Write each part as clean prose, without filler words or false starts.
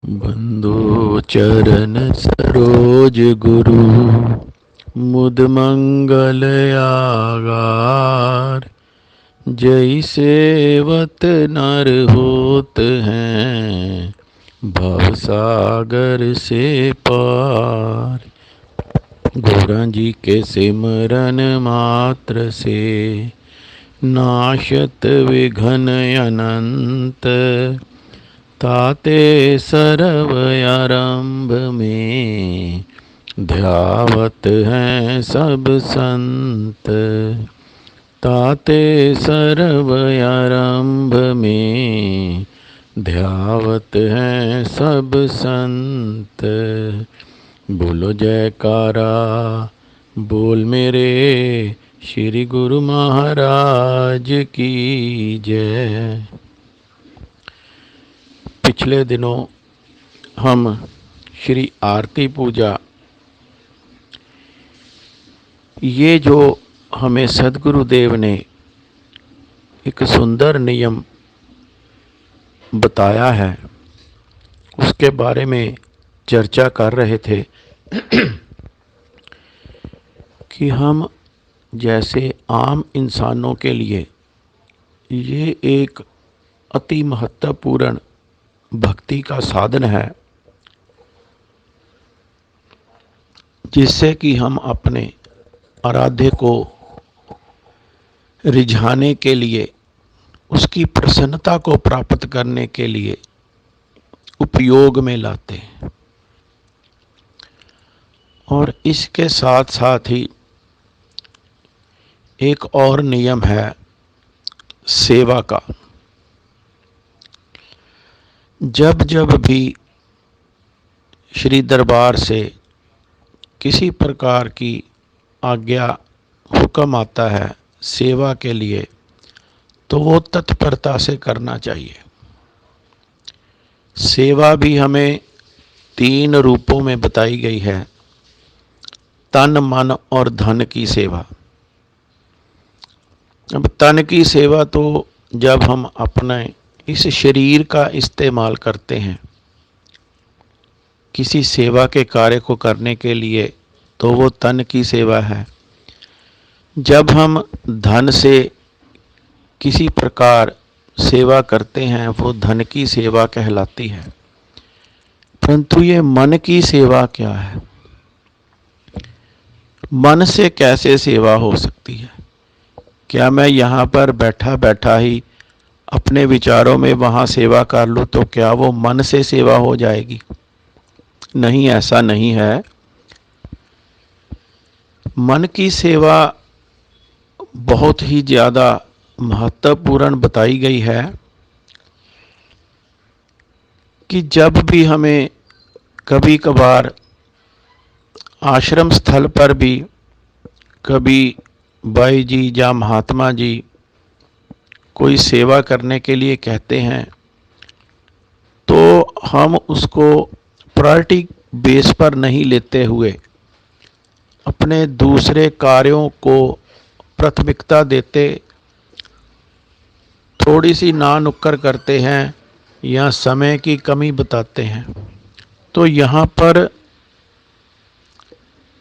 बंदो चरण सरोज गुरु मुद मंगल आगार। जय सेवत नर होत हैं भव सागर से पार। गौरा जी के सिमरन मात्र से नाशत विघ्न अनंत। ताते सर्व आरंभ में ध्यावत हैं सब संत। ताते सर्व आरंभ में ध्यावत हैं सब संत। बोलो जयकारा बोल मेरे श्री गुरु महाराज की जय। पिछले दिनों हम श्री आरती पूजा, ये जो हमें सद्गुरुदेव ने एक सुंदर नियम बताया है, उसके बारे में चर्चा कर रहे थे कि हम जैसे आम इंसानों के लिए ये एक अति महत्वपूर्ण भक्ति का साधन है, जिससे कि हम अपने आराध्य को रिझाने के लिए, उसकी प्रसन्नता को प्राप्त करने के लिए उपयोग में लाते हैं। और इसके साथ साथ ही एक और नियम है सेवा का। जब जब भी श्री दरबार से किसी प्रकार की आज्ञा हुक्म आता है सेवा के लिए, तो वो तत्परता से करना चाहिए। सेवा भी हमें 3 रूपों में बताई गई है। तन, मन और धन की सेवा। अब तन की सेवा तो जब हम अपने इस शरीर का इस्तेमाल करते हैं किसी सेवा के कार्य को करने के लिए, तो वो तन की सेवा है। जब हम धन से किसी प्रकार सेवा करते हैं, वो धन की सेवा कहलाती है। परंतु ये मन की सेवा क्या है? मन से कैसे सेवा हो सकती है? क्या मैं यहाँ पर बैठा बैठा ही अपने विचारों में वहाँ सेवा कर लूँ तो क्या वो मन से सेवा हो जाएगी? नहीं, ऐसा नहीं है। मन की सेवा बहुत ही ज़्यादा महत्वपूर्ण बताई गई है कि जब भी हमें कभी कभार आश्रम स्थल पर भी कभी बाई जी या महात्मा जी कोई सेवा करने के लिए कहते हैं, तो हम उसको प्रायोरिटी बेस पर नहीं लेते हुए अपने दूसरे कार्यों को प्राथमिकता देते थोड़ी सी ना नुक्कर करते हैं या समय की कमी बताते हैं। तो यहाँ पर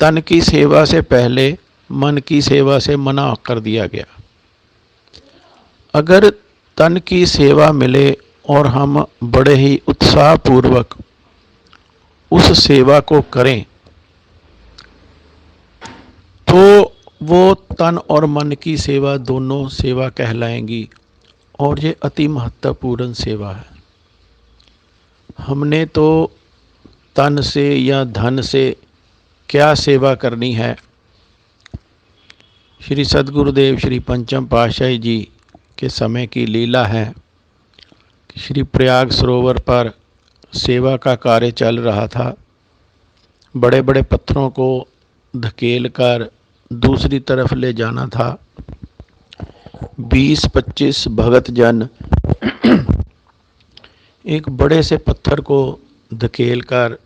तन की सेवा से पहले मन की सेवा से मना कर दिया गया। अगर तन की सेवा मिले और हम बड़े ही उत्साहपूर्वक उस सेवा को करें, तो वो तन और मन की सेवा दोनों सेवा कहलाएंगी और ये अति महत्वपूर्ण सेवा है। हमने तो तन से या धन से क्या सेवा करनी है? श्री सद्गुरुदेव श्री पंचम पातशाही जी के समय की लीला है कि श्री प्रयाग सरोवर पर सेवा का कार्य चल रहा था। बड़े बड़े पत्थरों को धकेल कर दूसरी तरफ ले जाना था। 20-25 भगत जन एक बड़े से पत्थर को धकेल कर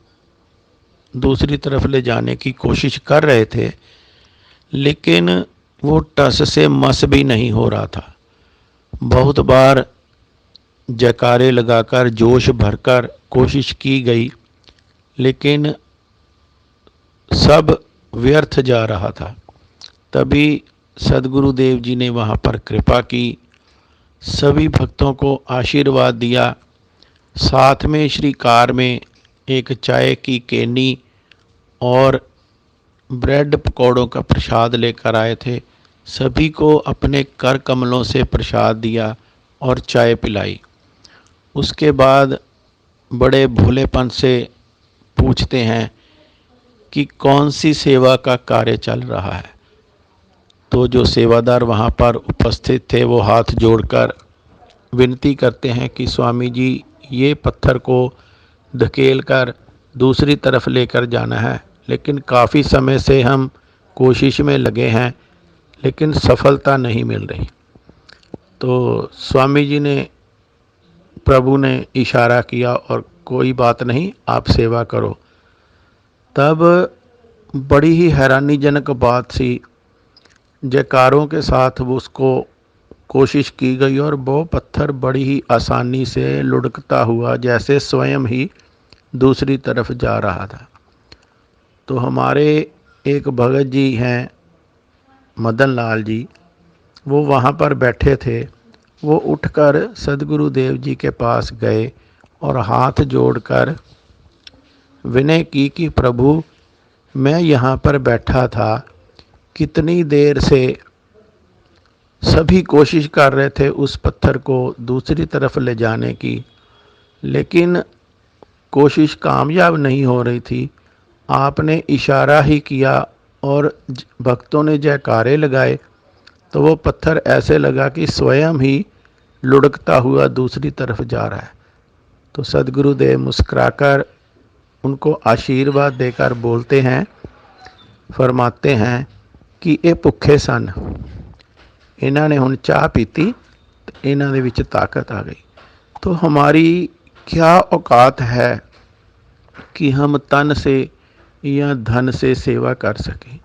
दूसरी तरफ ले जाने की कोशिश कर रहे थे, लेकिन वो टस से मस भी नहीं हो रहा था। बहुत बार जयकारे लगाकर जोश भरकर कोशिश की गई, लेकिन सब व्यर्थ जा रहा था। तभी सदगुरुदेव जी ने वहाँ पर कृपा की, सभी भक्तों को आशीर्वाद दिया। साथ में श्री कार में एक चाय की केनी और ब्रेड पकौड़ों का प्रसाद लेकर आए थे। सभी को अपने कर कमलों से प्रसाद दिया और चाय पिलाई। उसके बाद बड़े भोलेपन से पूछते हैं कि कौन सी सेवा का कार्य चल रहा है। तो जो सेवादार वहाँ पर उपस्थित थे वो हाथ जोड़कर विनती करते हैं कि स्वामी जी, ये पत्थर को धकेल कर दूसरी तरफ लेकर जाना है, लेकिन काफ़ी समय से हम कोशिश में लगे हैं, लेकिन सफलता नहीं मिल रही। तो स्वामी जी ने, प्रभु ने इशारा किया और कोई बात नहीं, आप सेवा करो। तब बड़ी ही हैरानीजनक बात सी, जयकारों के साथ वो उसको कोशिश की गई और वो पत्थर बड़ी ही आसानी से लुढ़कता हुआ जैसे स्वयं ही दूसरी तरफ जा रहा था। तो हमारे एक भगत जी हैं, मदन लाल जी, वो वहाँ पर बैठे थे। वो उठकर सदगुरुदेव जी के पास गए और हाथ जोड़कर विनय की कि प्रभु, मैं यहाँ पर बैठा था, कितनी देर से सभी कोशिश कर रहे थे उस पत्थर को दूसरी तरफ ले जाने की, लेकिन कोशिश कामयाब नहीं हो रही थी। आपने इशारा ही किया और भक्तों ने जयकारे लगाए, तो वो पत्थर ऐसे लगा कि स्वयं ही लुढ़कता हुआ दूसरी तरफ जा रहा है। तो सदगुरुदेव मुस्कुराकर उनको आशीर्वाद देकर बोलते हैं, फरमाते हैं कि ये भुखे सन, इन्हों ने हुण चाह पीती तो इन्हों दे विच ताकत आ गई। तो हमारी क्या औकात है कि हम तन से या धन से सेवा कर सकें।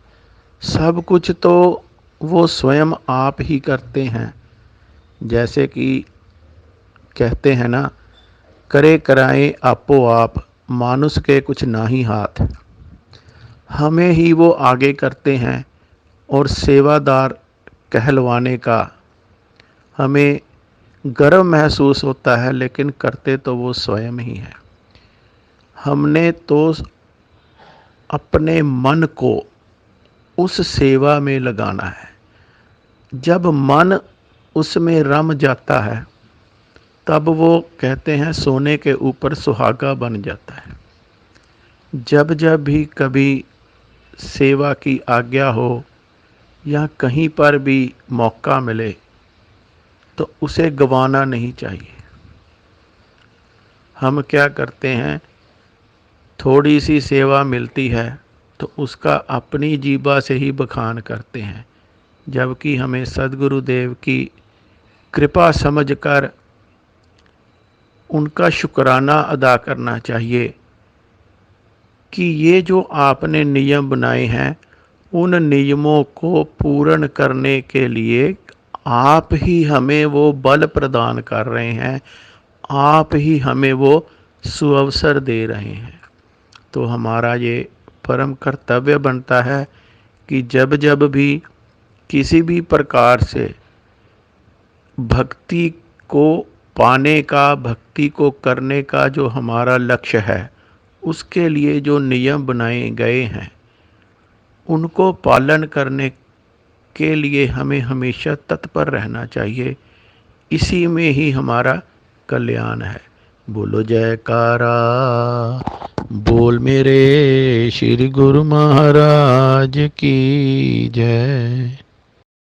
सब कुछ तो वो स्वयं आप ही करते हैं। जैसे कि कहते हैं ना, करे कराए आपो आप, मानुष के कुछ ना ही हाथ। हमें ही वो आगे करते हैं और सेवादार कहलवाने का हमें गर्व महसूस होता है, लेकिन करते तो वो स्वयं ही है। हमने तो अपने मन को उस सेवा में लगाना है। जब मन उसमें रम जाता है, तब वो कहते हैं सोने के ऊपर सुहागा बन जाता है। जब जब भी कभी सेवा की आज्ञा हो या कहीं पर भी मौका मिले, तो उसे गंवाना नहीं चाहिए। हम क्या करते हैं, थोड़ी सी सेवा मिलती है तो उसका अपनी जीभा से ही बखान करते हैं, जबकि हमें सदगुरुदेव की कृपा समझकर उनका शुक्राना अदा करना चाहिए कि ये जो आपने नियम बनाए हैं, उन नियमों को पूर्ण करने के लिए आप ही हमें वो बल प्रदान कर रहे हैं, आप ही हमें वो सुअवसर दे रहे हैं। तो हमारा ये परम कर्तव्य बनता है कि जब जब भी किसी भी प्रकार से भक्ति को पाने का, भक्ति को करने का जो हमारा लक्ष्य है, उसके लिए जो नियम बनाए गए हैं, उनको पालन करने के लिए हमें हमेशा तत्पर रहना चाहिए। इसी में ही हमारा कल्याण है। बोलो जयकारा, बोल मेरे श्री गुरु महाराज की जय।